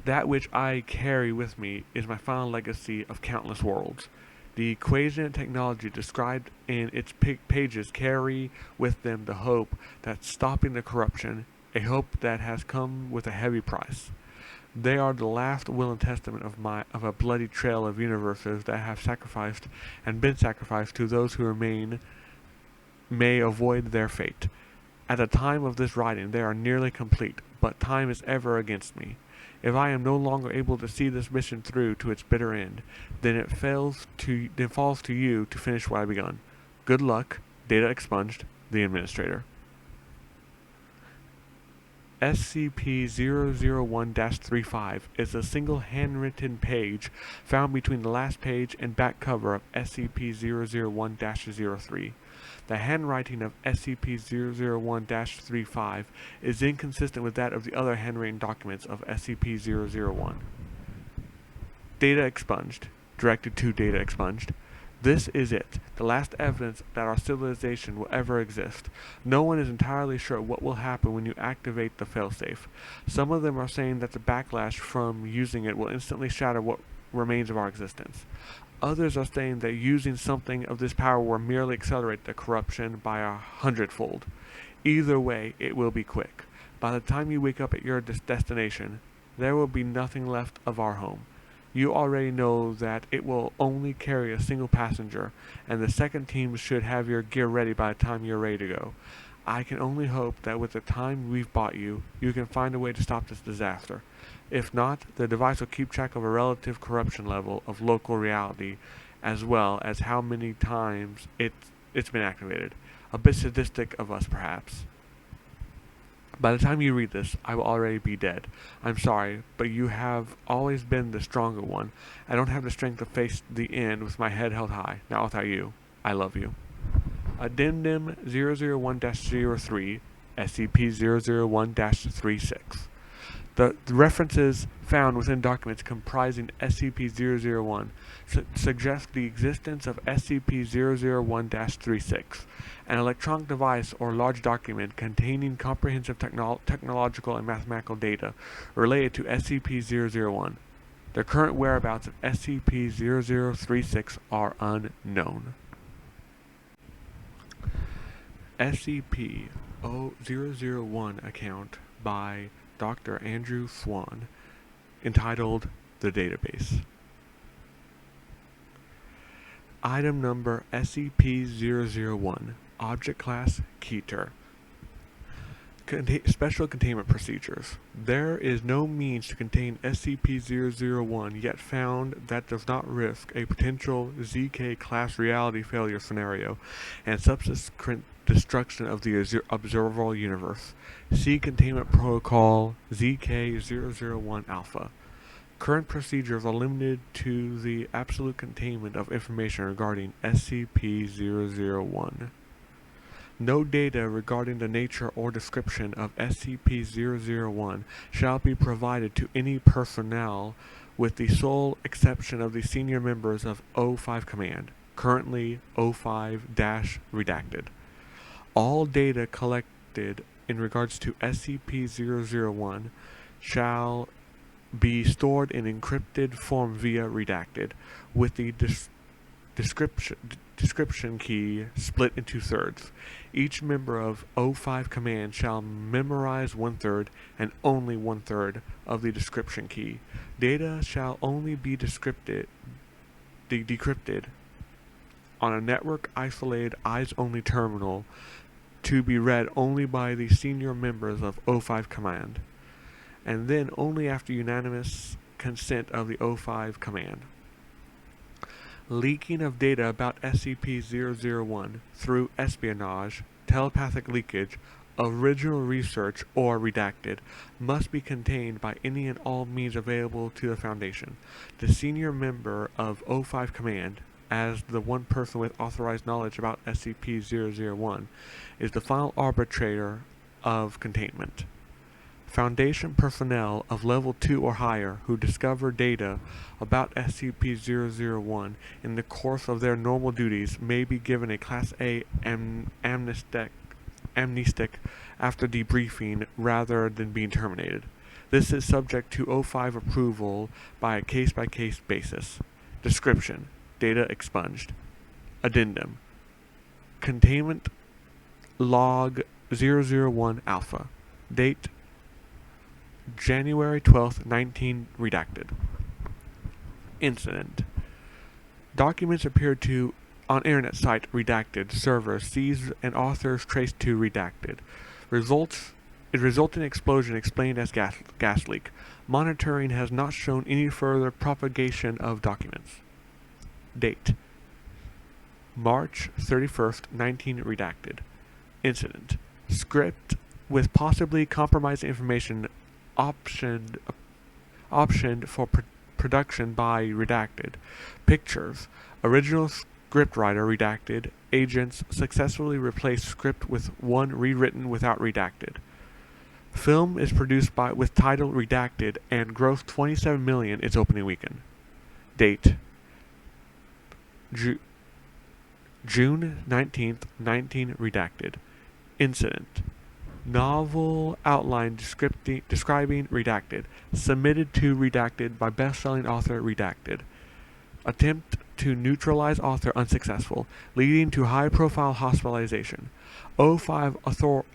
That which I carry with me is my final legacy of countless worlds. The equation and technology described in its pages carry with them the hope that's stopping the corruption, a hope that has come with a heavy price. They are the last will and testament of a bloody trail of universes that have sacrificed and been sacrificed to those who remain may avoid their fate. At the time of this writing they are nearly complete, but time is ever against me. If I am no longer able to see this mission through to its bitter end, then it falls to you to finish what I begun. Good luck. Data expunged. The Administrator. Scp-001-3 is a single handwritten page found between the last page and back cover of Scp-001-03. The handwriting of Scp-001-3 is inconsistent with that of the other handwritten documents of Scp-001. Data expunged. Directed to data expunged. This is it, the last evidence that our civilization will ever exist. No one is entirely sure what will happen when you activate the failsafe. Some of them are saying that the backlash from using it will instantly shatter what remains of our existence. Others are saying that using something of this power will merely accelerate the corruption by 100-fold. Either way, it will be quick. By the time you wake up at your destination, there will be nothing left of our home. You already know that it will only carry a single passenger, and the second team should have your gear ready by the time you're ready to go. I can only hope that with the time we've bought you, you can find a way to stop this disaster. If not, the device will keep track of a relative corruption level of local reality, as well as how many times it's been activated. A bit sadistic of us, perhaps. By the time you read this, I will already be dead. I'm sorry, but you have always been the stronger one. I don't have the strength to face the end with my head held high. Not without you. I love you. Addendum 001-03, Scp-001-36. The references found within documents comprising Scp-001 suggest the existence of Scp-001-36, an electronic device or large document containing comprehensive technological and mathematical data related to Scp-001. The current whereabouts of Scp-0036 are unknown. Scp-001 account by Dr. Andrew Swan, entitled The Database. Item number Scp-001, Object Class Keter. Special Containment Procedures. There is no means to contain Scp-001 yet found that does not risk a potential ZK class reality failure scenario and subsequent destruction of the observable universe. See Containment Protocol ZK-001 Alpha. Current procedures are limited to the absolute containment of information regarding Scp-001. No data regarding the nature or description of Scp-001 shall be provided to any personnel with the sole exception of the senior members of O5 Command, currently O5-redacted. All data collected in regards to Scp-001 shall be stored in encrypted form via redacted, with the description key split into thirds. Each member of O5 Command shall memorize 1/3 and only 1/3 of the description key. Data shall only be decrypted on a network-isolated eyes-only terminal to be read only by the senior members of O5 Command, and then only after unanimous consent of the O5 Command. Leaking of data about Scp-001 through espionage, telepathic leakage, original research, or redacted, must be contained by any and all means available to the Foundation. The senior member of O5 Command, as the one person with authorized knowledge about SCP-001, is the final arbitrator of containment. Foundation personnel of Level 2 or higher who discover data about SCP-001 in the course of their normal duties may be given a Class A amnestic after debriefing rather than being terminated. This is subject to O5 approval by a case-by-case basis. Description: data expunged. Addendum: Containment Log 001 Alpha. Date: January 12th, 19 redacted. Incident: Documents appeared to on internet site redacted server seized and authors traced to redacted. It resulted in explosion explained as gas leak. Monitoring has not shown any further propagation of documents. Date: March 31st, 19 redacted. Incident: Script with possibly compromised information optioned for production by redacted. Pictures: Original scriptwriter redacted. Agents successfully replaced script with one rewritten without redacted. Film is produced with title redacted and grossed $27 million its opening weekend. Date: June 19th, 19 redacted. Incident: Novel outline describing redacted. Submitted to redacted by best-selling author redacted. Attempt to neutralize author unsuccessful, leading to high-profile hospitalization. O5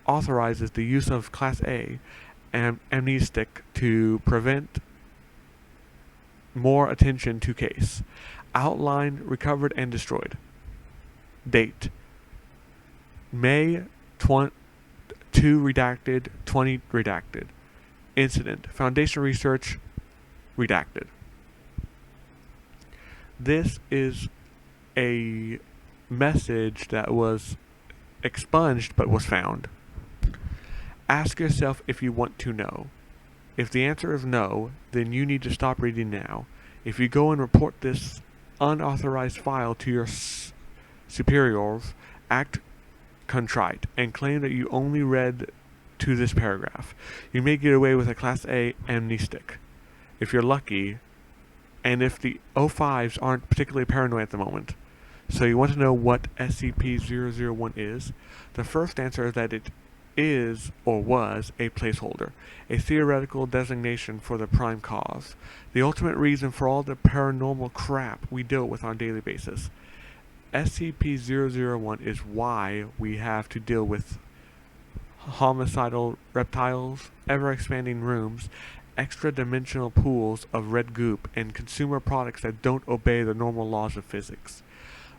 authorizes the use of Class A amnestic to prevent more attention to case. Outline recovered and destroyed. Date: May 2 redacted, 20 redacted. Incident: Foundation research redacted. This is a message that was expunged but was found. Ask yourself if you want to know. If the answer is no, then you need to stop reading now. If you go and report this unauthorized file to your superiors, act contrite and claim that you only read to this paragraph. You may get away with a Class A amnestic, if you're lucky, and if the O5s aren't particularly paranoid at the moment. So you want to know what SCP-001 is? The first answer is that it is or was a placeholder, a theoretical designation for the prime cause, the ultimate reason for all the paranormal crap we deal with on a daily basis. SCP-001 is why we have to deal with homicidal reptiles, ever-expanding rooms, extra-dimensional pools of red goop, and consumer products that don't obey the normal laws of physics.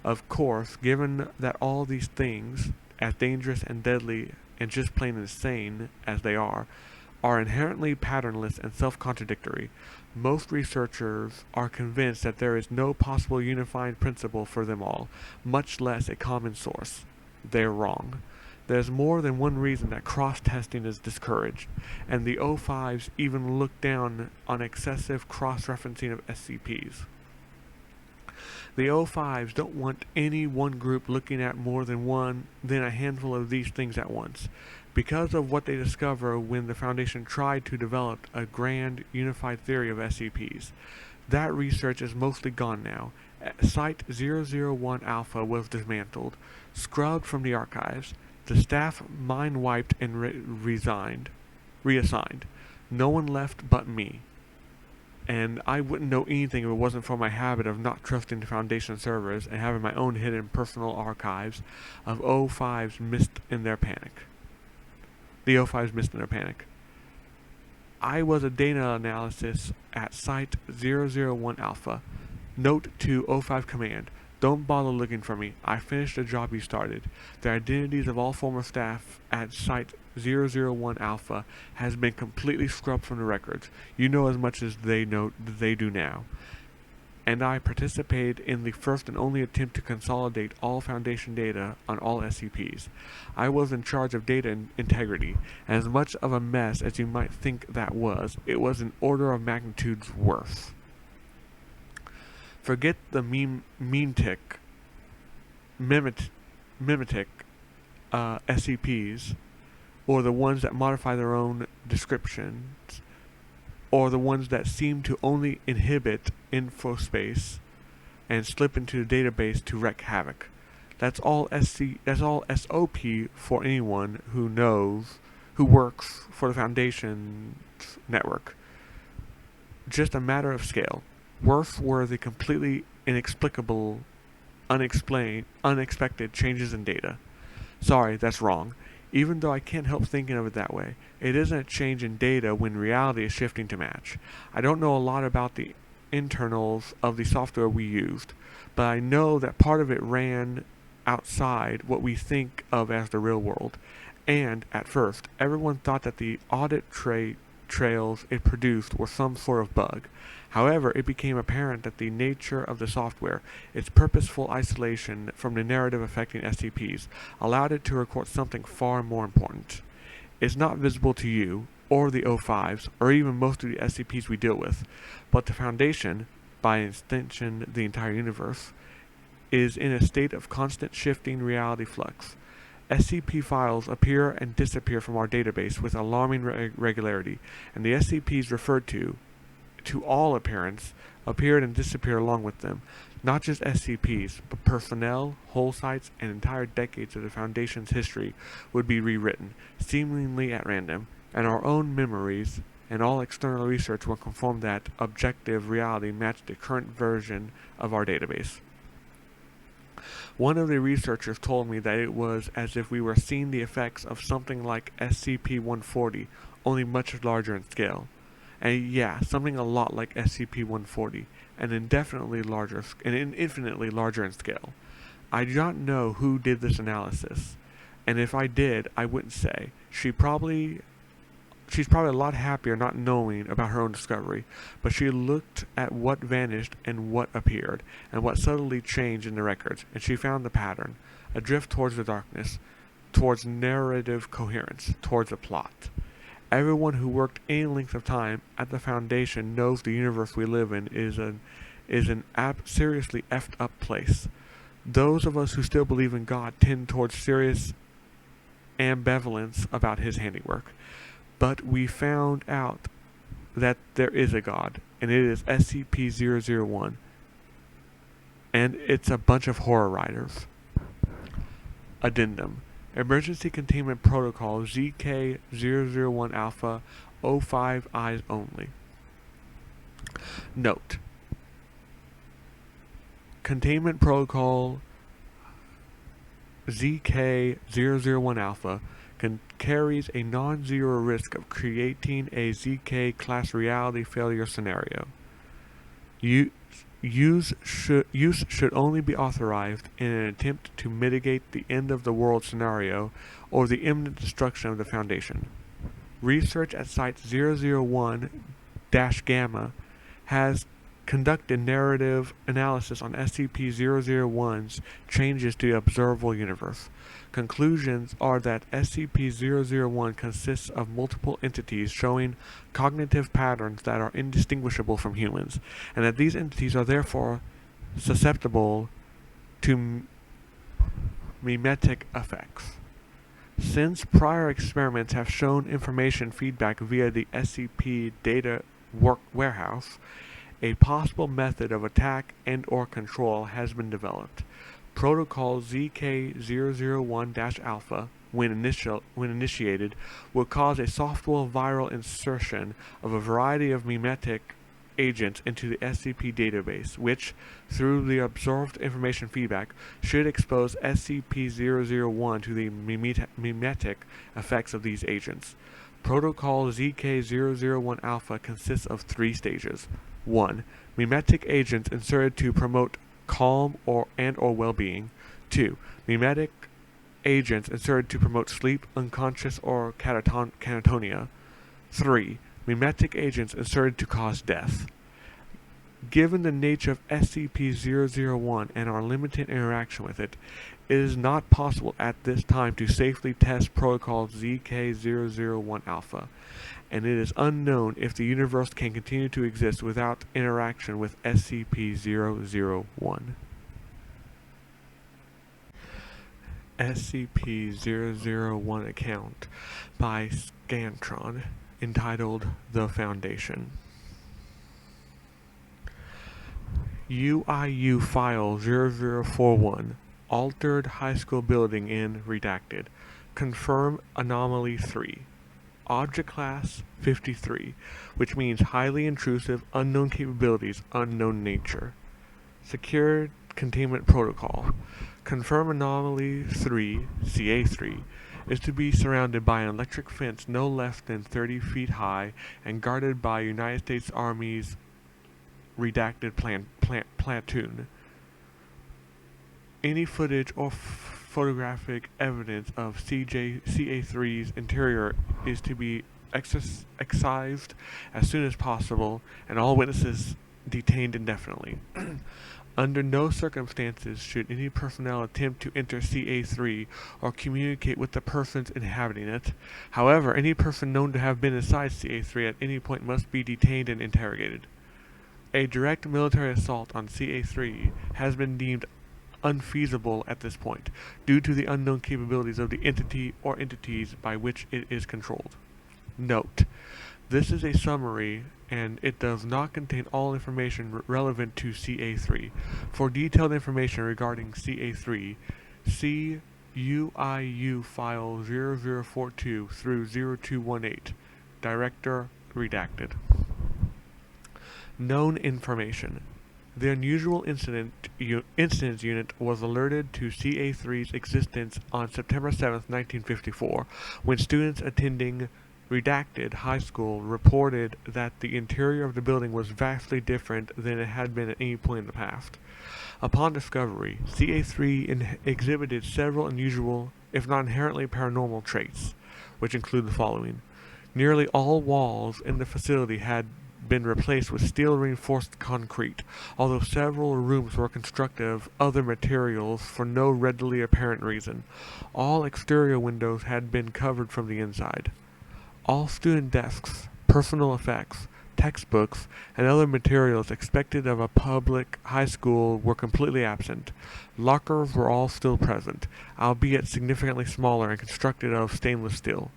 Of course, given that all these things, as dangerous and deadly and just plain insane as they are inherently patternless and self-contradictory, most researchers are convinced that there is no possible unifying principle for them all, much less a common source. They're wrong. There's more than one reason that cross-testing is discouraged, and the O5s even look down on excessive cross-referencing of SCPs. The O5s don't want any one group looking at more than a handful of these things at once, because of what they discover when the Foundation tried to develop a grand, unified theory of SCPs. That research is mostly gone now. Site-001 Alpha was dismantled, scrubbed from the archives, the staff mind-wiped and reassigned. No one left but me. And I wouldn't know anything if it wasn't for my habit of not trusting the Foundation servers and having my own hidden personal archives of O5s missed in their panic. The O5s missed in their panic. I was a data analysis at Site-001 Alpha. Note to O5 Command: don't bother looking for me. I finished the job you started. The identities of all former staff at Site-001 Alpha has been completely scrubbed from the records. You know as much as they do now. and I participated in the first and only attempt to consolidate all Foundation data on all SCPs. I was in charge of data integrity, and as much of a mess as you might think that was, it was an order of magnitudes worse. Forget the mimetic SCPs, or the ones that modify their own descriptions, or the ones that seem to only inhibit infospace and slip into the database to wreak havoc. That's all SOP for anyone who works for the Foundation's network. Just a matter of scale. Worse were the completely inexplicable, unexpected changes in data. Sorry, that's wrong. Even though I can't help thinking of it that way, it isn't a change in data when reality is shifting to match. I don't know a lot about the internals of the software we used, but I know that part of it ran outside what we think of as the real world. And, at first, everyone thought that the audit trails it produced were some sort of bug. However, it became apparent that the nature of the software, its purposeful isolation from the narrative affecting SCPs, allowed it to record something far more important. It's not visible to you, or the O5s, or even most of the SCPs we deal with, but the Foundation, by extension the entire universe, is in a state of constant shifting reality flux. SCP files appear and disappear from our database with alarming regularity, and the SCPs referred to all appearance, appeared and disappeared along with them. Not just SCPs, but personnel, whole sites, and entire decades of the Foundation's history would be rewritten, seemingly at random, and our own memories and all external research will confirm that objective reality matched the current version of our database. One of the researchers told me that it was as if we were seeing the effects of something like SCP-140, only much larger in scale. And yeah, something a lot like SCP-140, and infinitely larger in scale. I do not know who did this analysis, and if I did, I wouldn't say. She's probably a lot happier not knowing about her own discovery, but she looked at what vanished and what appeared, and what subtly changed in the records, and she found the pattern, a drift towards the darkness, towards narrative coherence, towards a plot. Everyone who worked any length of time at the Foundation knows the universe we live in is an seriously effed up place. Those of us who still believe in God tend towards serious ambivalence about his handiwork. But we found out that there is a God, and it is SCP-001, and it's a bunch of horror writers. Addendum. Emergency Containment Protocol ZK-001 Alpha 05 Is only. Note. Containment Protocol ZK-001 Alpha carries a non-zero risk of creating a ZK class reality failure scenario. Use should only be authorized in an attempt to mitigate the end of the world scenario or the imminent destruction of the Foundation. Research at Site 001-Gamma has conducted narrative analysis on SCP-001's changes to the observable universe. Conclusions are that SCP-001 consists of multiple entities showing cognitive patterns that are indistinguishable from humans, and that these entities are therefore susceptible to mimetic effects. Since prior experiments have shown information feedback via the SCP data warehouse, a possible method of attack and/or control has been developed. Protocol ZK-001-Alpha, when initiated, will cause a software viral insertion of a variety of mimetic agents into the SCP database, which, through the observed information feedback, should expose SCP-001 to the mimetic effects of these agents. Protocol ZK-001-Alpha consists of 3 stages. 1. Mimetic agents inserted to promote calm or well-being. 2. Mimetic agents inserted to promote sleep, unconscious, or catatonia. 3. Mimetic agents inserted to cause death. Given the nature of SCP-001 and our limited interaction with it, it is not possible at this time to safely test Protocol ZK-001 Alpha, and it is unknown if the universe can continue to exist without interaction with SCP-001. SCP-001 account by Scantron, entitled The Foundation. UIU File 0041, Altered High School Building in Redacted. Confirm Anomaly 3. Object Class 53, which means highly intrusive, unknown capabilities, unknown nature. Secure Containment Protocol. Confirm Anomaly 3, CA3, is to be surrounded by an electric fence no less than 30 feet high and guarded by United States Army's redacted platoon. Any footage or photographic evidence of CA3's interior is to be excised as soon as possible, and all witnesses detained indefinitely. Under no circumstances should any personnel attempt to enter CA3 or communicate with the persons inhabiting it. However, any person known to have been inside CA3 at any point must be detained and interrogated. A direct military assault on CA3 has been deemed unfeasible at this point, due to the unknown capabilities of the entity or entities by which it is controlled. Note: this is a summary, and it does not contain all information relevant to CA3. For detailed information regarding CA3, see UIU File 0042 through 0218, Director Redacted. Known information. The Unusual Incidents Unit was alerted to CA3's existence on September 7, 1954, when students attending Redacted High School reported that the interior of the building was vastly different than it had been at any point in the past. Upon discovery, CA3 exhibited several unusual, if not inherently paranormal traits, which include the following. Nearly all walls in the facility had been replaced with steel-reinforced concrete, although several rooms were constructed of other materials for no readily apparent reason. All exterior windows had been covered from the inside. All student desks, personal effects, textbooks, and other materials expected of a public high school were completely absent. Lockers were all still present, albeit significantly smaller and constructed of stainless steel.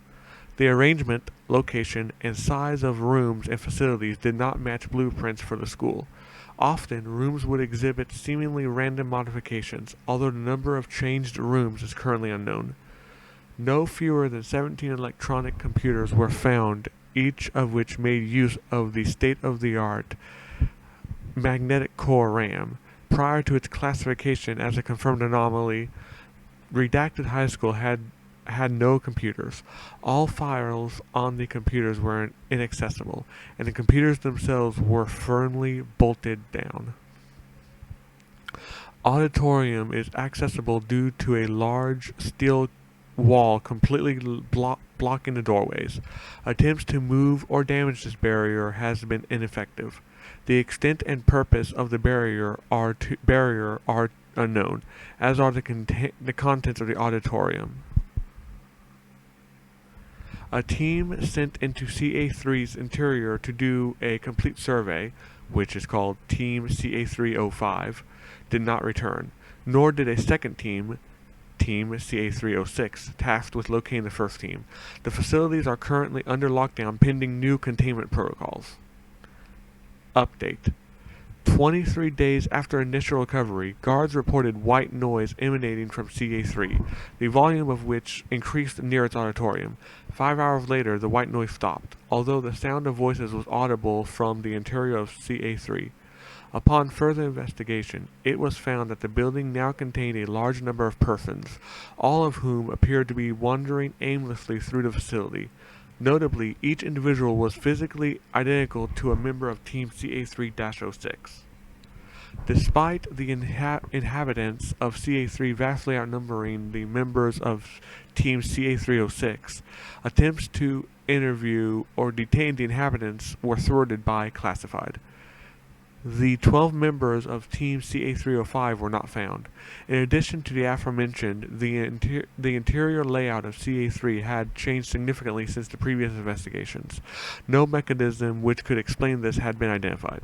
The arrangement, location, and size of rooms and facilities did not match blueprints for the school. Often, rooms would exhibit seemingly random modifications, although the number of changed rooms is currently unknown. No fewer than 17 electronic computers were found, each of which made use of the state-of-the-art magnetic core RAM. Prior to its classification as a confirmed anomaly, Redacted High School had no computers. All files on the computers were inaccessible, and the computers themselves were firmly bolted down. Auditorium is accessible due to a large steel wall completely blocking the doorways. Attempts to move or damage this barrier has been ineffective. The extent and purpose of the barrier are unknown, as are the contents of the auditorium. A team sent into CA3's interior to do a complete survey, which is called Team CA305, did not return, nor did a second team, Team CA306, tasked with locating the first team. The facilities are currently under lockdown pending new containment protocols. Update. 23 days after initial recovery, guards reported white noise emanating from CA3, the volume of which increased near its auditorium. 5 hours later, the white noise stopped, although the sound of voices was audible from the interior of CA3. Upon further investigation, it was found that the building now contained a large number of persons, all of whom appeared to be wandering aimlessly through the facility. Notably, each individual was physically identical to a member of Team CA3-06. Despite the inhabitants of CA3 vastly outnumbering the members of Team CA3-06, attempts to interview or detain the inhabitants were thwarted by classified. The 12 members of Team CA-305 were not found. In addition to the aforementioned, the interior layout of CA-3 had changed significantly since the previous investigations. No mechanism which could explain this had been identified.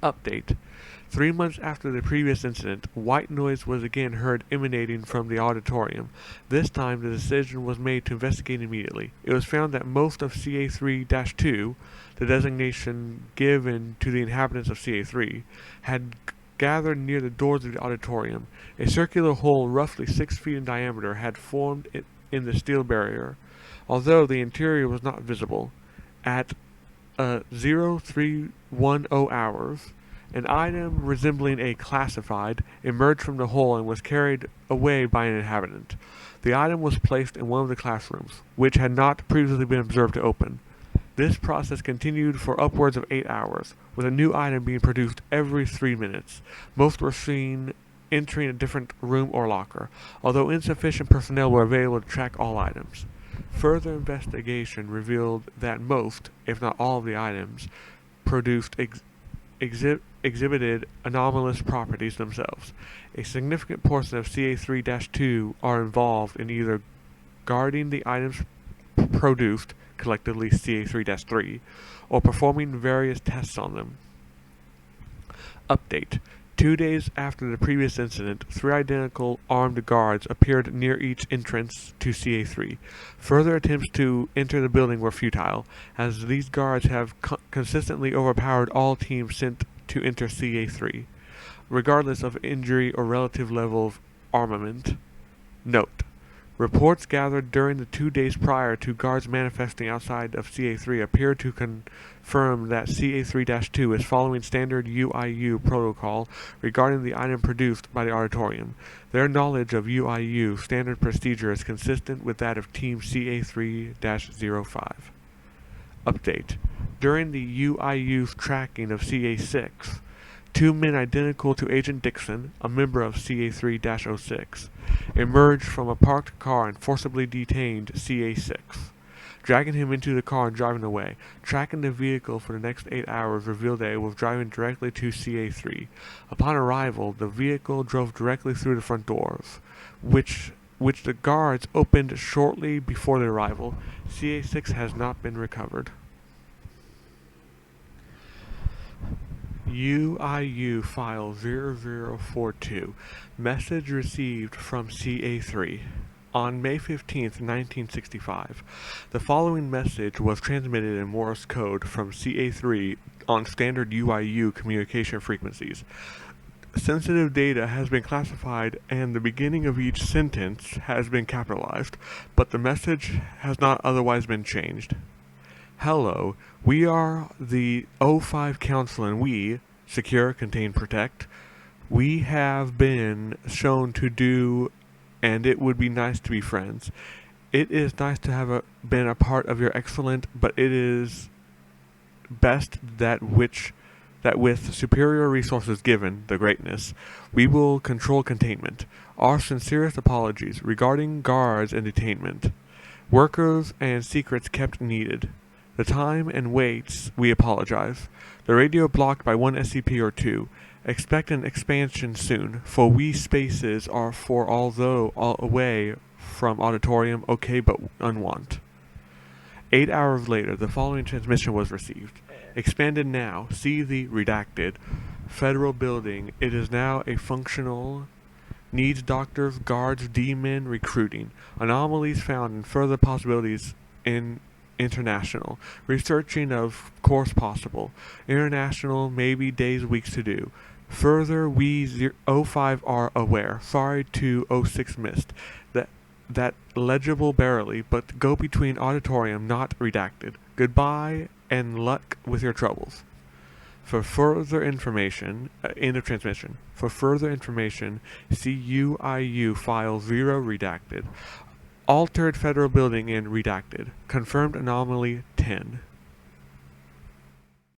Update. 3 months after the previous incident, white noise was again heard emanating from the auditorium. This time, the decision was made to investigate immediately. It was found that most of CA-3-2, the designation given to the inhabitants of CA-3, had gathered near the doors of the auditorium. A circular hole roughly 6 feet in diameter had formed in the steel barrier, although the interior was not visible. At 0310 hours, an item resembling a classified emerged from the hole and was carried away by an inhabitant. The item was placed in one of the classrooms, which had not previously been observed to open. This process continued for upwards of 8 hours, with a new item being produced every 3 minutes. Most were seen entering a different room or locker, although insufficient personnel were available to track all items. Further investigation revealed that most, if not all of the items produced exhibited anomalous properties themselves. A significant portion of CA-3-2 are involved in either guarding the items produced, collectively CA-3-3, or performing various tests on them. Update. 2 days after the previous incident, 3 identical armed guards appeared near each entrance to CA-3. Further attempts to enter the building were futile, as these guards have consistently overpowered all teams sent to enter CA-3, regardless of injury or relative level of armament. Note: reports gathered during the 2 days prior to guards manifesting outside of CA-3 appear to confirm that CA-3-2 is following standard UIU protocol regarding the item produced by the auditorium. Their knowledge of UIU standard procedure is consistent with that of Team CA-3-05. Update. During the UIU's tracking of CA-6, 2 men identical to Agent Dixon, a member of CA-3-06, emerged from a parked car and forcibly detained CA-6, dragging him into the car and driving away. Tracking the vehicle for the next 8 hours revealed that it was driving directly to CA-3. Upon arrival, the vehicle drove directly through the front doors, which the guards opened shortly before their arrival. CA-6 has not been recovered. UIU file 0042. Message received from CA-3. On May 15, 1965, the following message was transmitted in Morse code from CA-3 on standard UIU communication frequencies. Sensitive data has been classified and the beginning of each sentence has been capitalized, but the message has not otherwise been changed. Hello, we are the O5 Council and we, secure, contain, protect, we have been shown to do, and it would be nice to be friends. It is nice to have been a part of your excellent, but it is best that with superior resources given, the greatness, we will control containment. Our sincerest apologies regarding guards and detainment, workers and secrets kept needed. The time and waits, we apologize. The radio blocked by 1 SCP or 2. Expect an expansion soon, for we spaces are for although all away from auditorium, okay but unwant. 8 hours later, the following transmission was received. Expanded now. See the redacted federal building. It is now a functional. Needs doctors, guards, D-men, recruiting. Anomalies found and further possibilities in international. Researching of course possible. International maybe days, weeks to do. Further, we 05 are aware. Sorry to 06 missed. That legible barely, but go between auditorium not redacted. Goodbye and luck with your troubles. For further information, end of transmission. For further information, see UIU file 0 redacted. Altered federal building in redacted. Confirmed anomaly 10.